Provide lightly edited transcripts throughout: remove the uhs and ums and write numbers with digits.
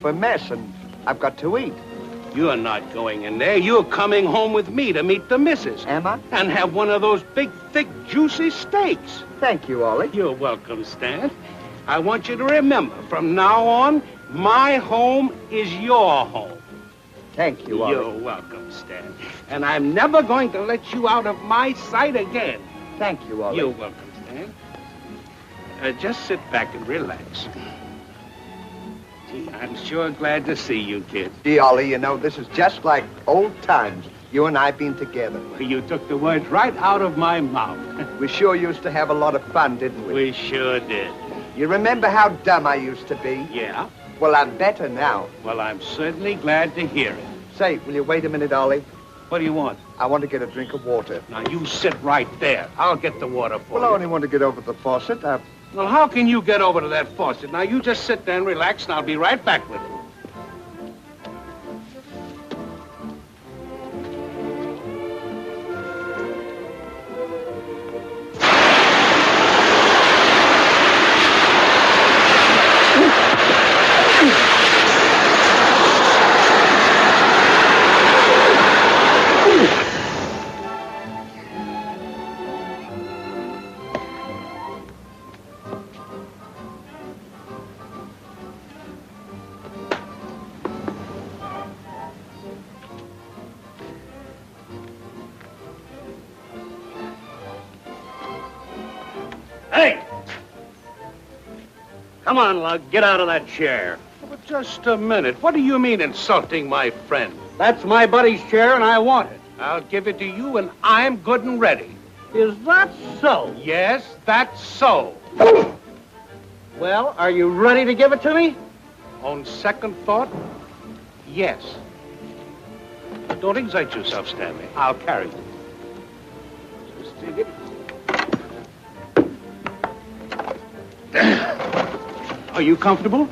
a mess, and I've got to eat. You're not going in there. You're coming home with me to meet the missus. Am I? And have one of those big, thick, juicy steaks. Thank you, Ollie. You're welcome, Stan. I want you to remember, from now on, my home is your home. Thank you, Ollie. You're welcome, Stan. And I'm never going to let you out of my sight again. Thank you, Ollie. You're welcome, Stan. Just sit back and relax. Gee, I'm sure glad to see you, kid. Gee, Ollie, you know, this is just like old times. You and I been together. You took the words right out of my mouth. We sure used to have a lot of fun, didn't we? We sure did. You remember how dumb I used to be? Yeah? Well, I'm better now. Well, I'm certainly glad to hear it. Say, will you wait a minute, Ollie? What do you want? I want to get a drink of water. Now, you sit right there. I'll get the water for Well, you. I only want to get over the faucet. Well, how can you get over to that faucet? Now, you just sit there and relax, and I'll be right back with you. Hey! Come on, Lug, get out of that chair. But just a minute. What do you mean insulting my friend? That's my buddy's chair, and I want it. I'll give it to you, and I'm good and ready. Is that so? Yes, that's so. Well, are you ready to give it to me? On second thought, yes. Don't excite yourself, Stanley. I'll carry you. Just take it. Are you comfortable?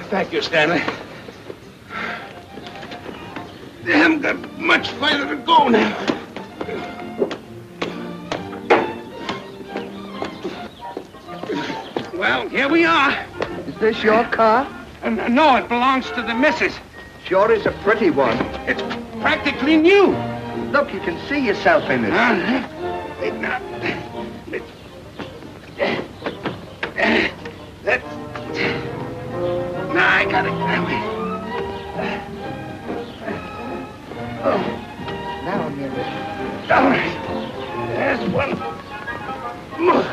Thank you, Stanley. They haven't got much farther to go now. Well, here we are. Is this your car? No, it belongs to the missus. Sure is a pretty one. It's practically new. Look, you can see yourself in it. Wait now. That. Now I got it. Oh, now I'm in it. All right. There's one more.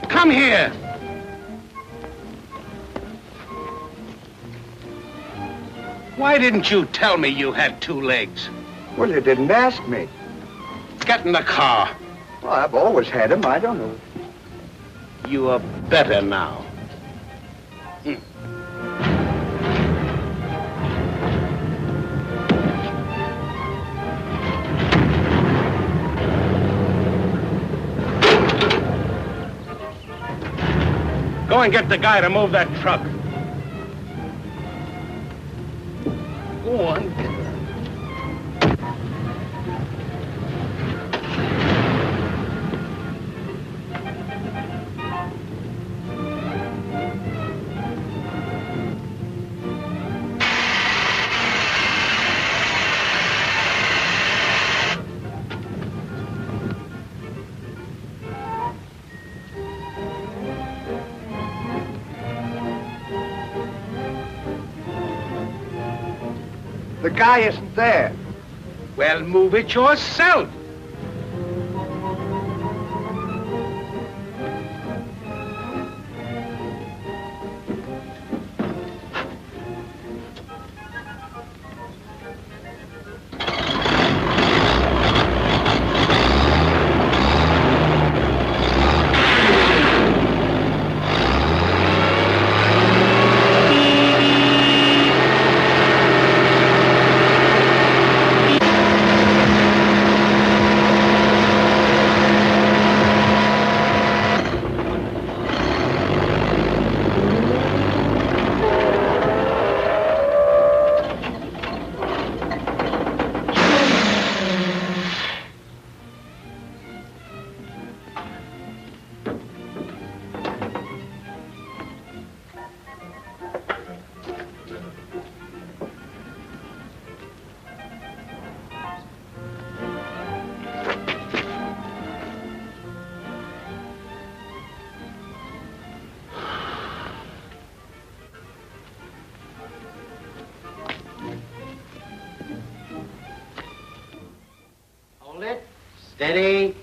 Come here. Why didn't you tell me you had two legs? Well, you didn't ask me. Get in the car. Well, I've always had them. I don't know. You are better now. Go and get the guy to move that truck. Go on. The guy isn't there. Well, move it yourself. Hold it. Steady.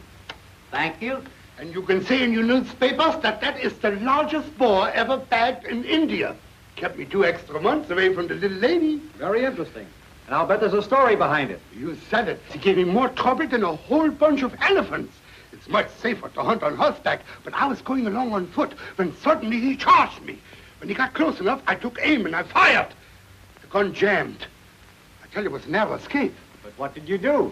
Thank you. And you can see in your newspapers that that is the largest boar ever bagged in India. Kept me 2 extra months away from the little lady. Very interesting. And I'll bet there's a story behind it. You said it. He gave me more trouble than a whole bunch of elephants. It's much safer to hunt on horseback, but I was going along on foot when suddenly he charged me. When he got close enough, I took aim and I fired. The gun jammed. I tell you, it was a narrow escape. But what did you do?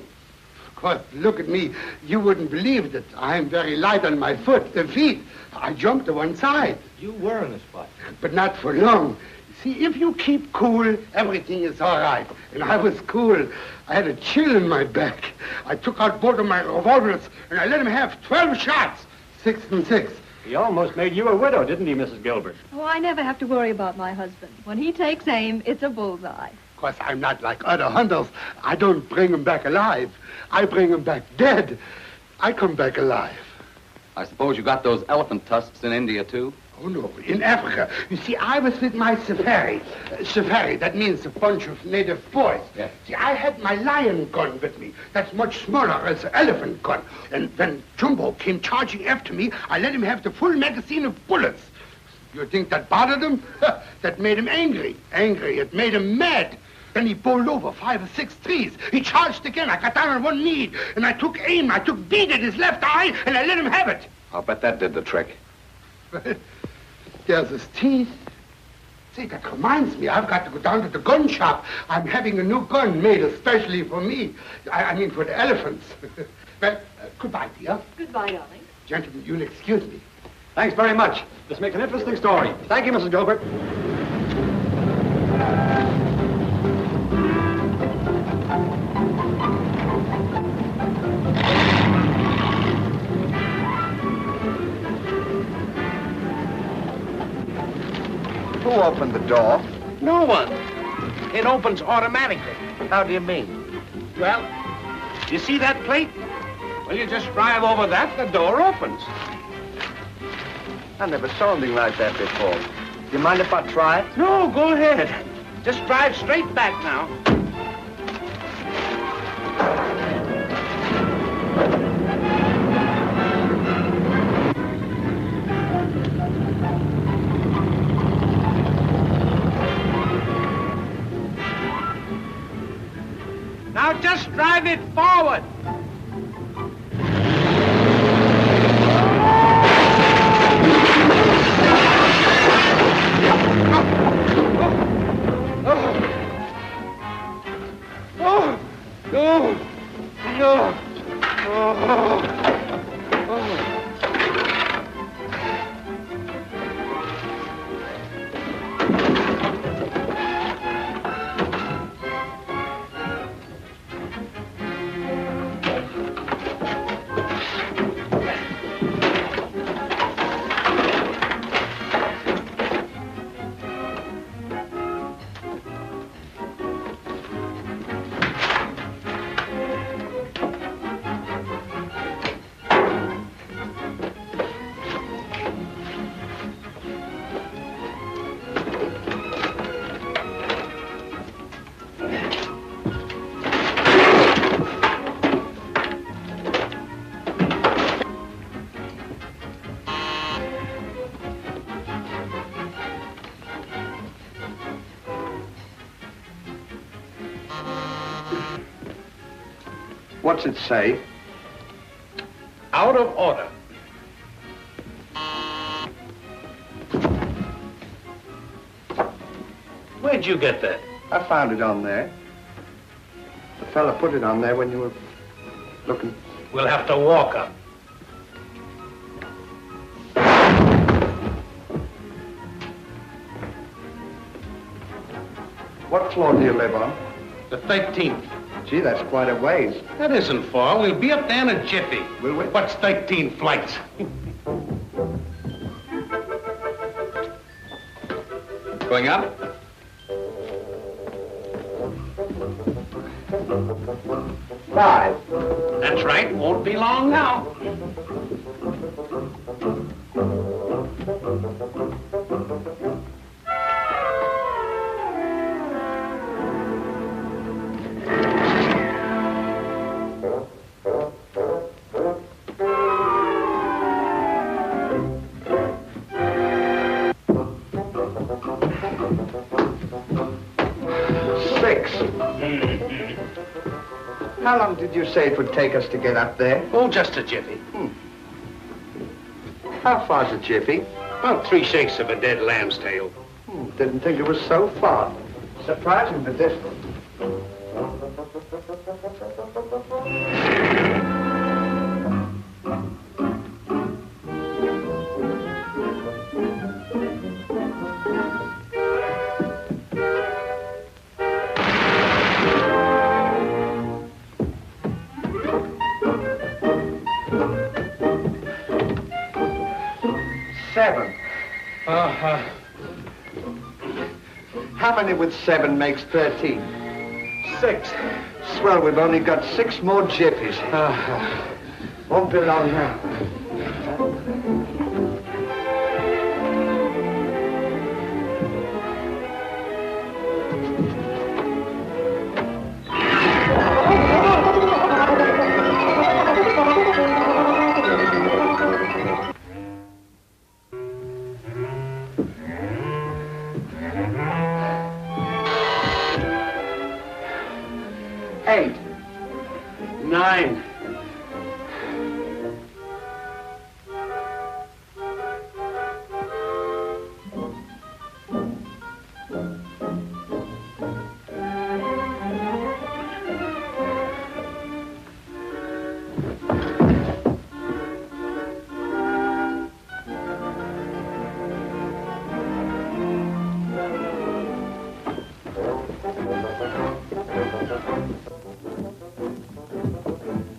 Of course, look at me. You wouldn't believe that I'm very light on my feet. I jumped to one side. You were in the spot. But not for long. See, if you keep cool, everything is all right. And I was cool. I had a chill in my back. I took out both of my revolvers, and I let him have 12 shots, 6 and 6. He almost made you a widow, didn't he, Mrs. Gilbert? Oh, I never have to worry about my husband. When he takes aim, it's a bullseye. Of course, I'm not like other hunters. I don't bring him back alive. I bring him back dead. I come back alive. I suppose you got those elephant tusks in India, too? Oh, no, in Africa. You see, I was with my safari. Safari, that means a bunch of native boys. Yeah. See, I had my lion gun with me. That's much smaller as an elephant gun. And when Jumbo came charging after me, I let him have the full magazine of bullets. You think that bothered him? That made him angry. Angry. It made him mad. Then he bowled over 5 or 6 trees. He charged again. I got down on one knee, and I took aim. I took bead at his left eye, and I let him have it. I'll bet that did the trick. There's his teeth. See, that reminds me, I've got to go down to the gun shop. I'm having a new gun made especially for me. I mean, for the elephants. Well, goodbye, dear. Goodbye, darling. Gentlemen, you'll excuse me. Thanks very much. This makes an interesting story. Thank you, Mrs. Gilbert. Who opened the door? No one. It opens automatically. How do you mean? Well, you see that plate? Well, you just drive over that, the door opens. I never saw anything like that before. Do you mind if I try it? No, go ahead. Just drive straight back now. Now just drive it forward. What's it say? Out of order. Where'd you get that? I found it on there. The fella put it on there when you were looking. We'll have to walk up. What floor do you live on? The 13th. Gee, that's quite a ways. That isn't far. We'll be up there in a jiffy. Will we? What's 13 flights? Going up? Five. That's right. Won't be long now. Six. How long did you say it would take us to get up there? Oh, just a jiffy. How far's a jiffy? About 3 shakes of a dead lamb's tail. Didn't think it was so far. Surprising the distance. Seven. How many with 7 makes 13? 6. Swell, we've only got 6 more jiffies. Won't be long now. Eight. 9.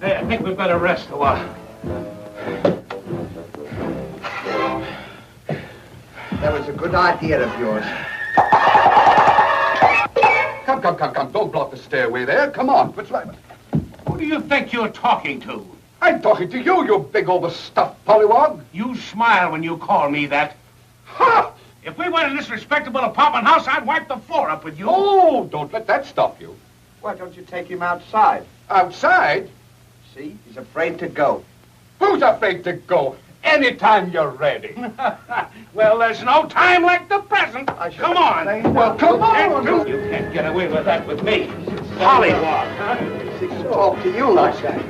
Hey, I think we better rest a while. That was a good idea of yours. Come. Don't block the stairway there. Come on. What's right? Who do you think you're talking to? I'm talking to you, you big overstuffed pollywog. You smile when you call me that. Ha! If we went in this respectable apartment house, I'd wipe the floor up with you. Oh, don't let that stop you. Why don't you take him outside? Outside? See, he's afraid to go. Who's afraid to go? Anytime you're ready. Well, there's no time like the present. Come on. Well, come on. You can't get away with that with me. Pollywog, huh? Talk to you like that.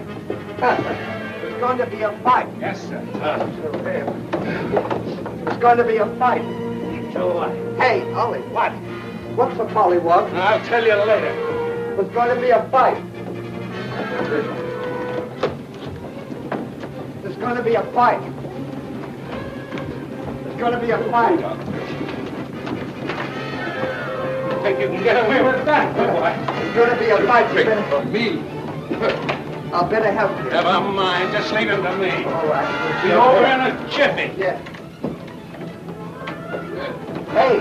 There's going to be a fight. Yes, sir. There's going to be a fight. So what? Hey, Ollie. What? What's a pollywog? I'll tell you later. There's going to be a fight. There's going to be a fight. There's going to be a fight. Think you can get away with that, boy? There's going to be a fight. You better, For me. I'll better help you. Never mind. Just leave him to me. All right. Be over in a jiffy. Yeah. Hey,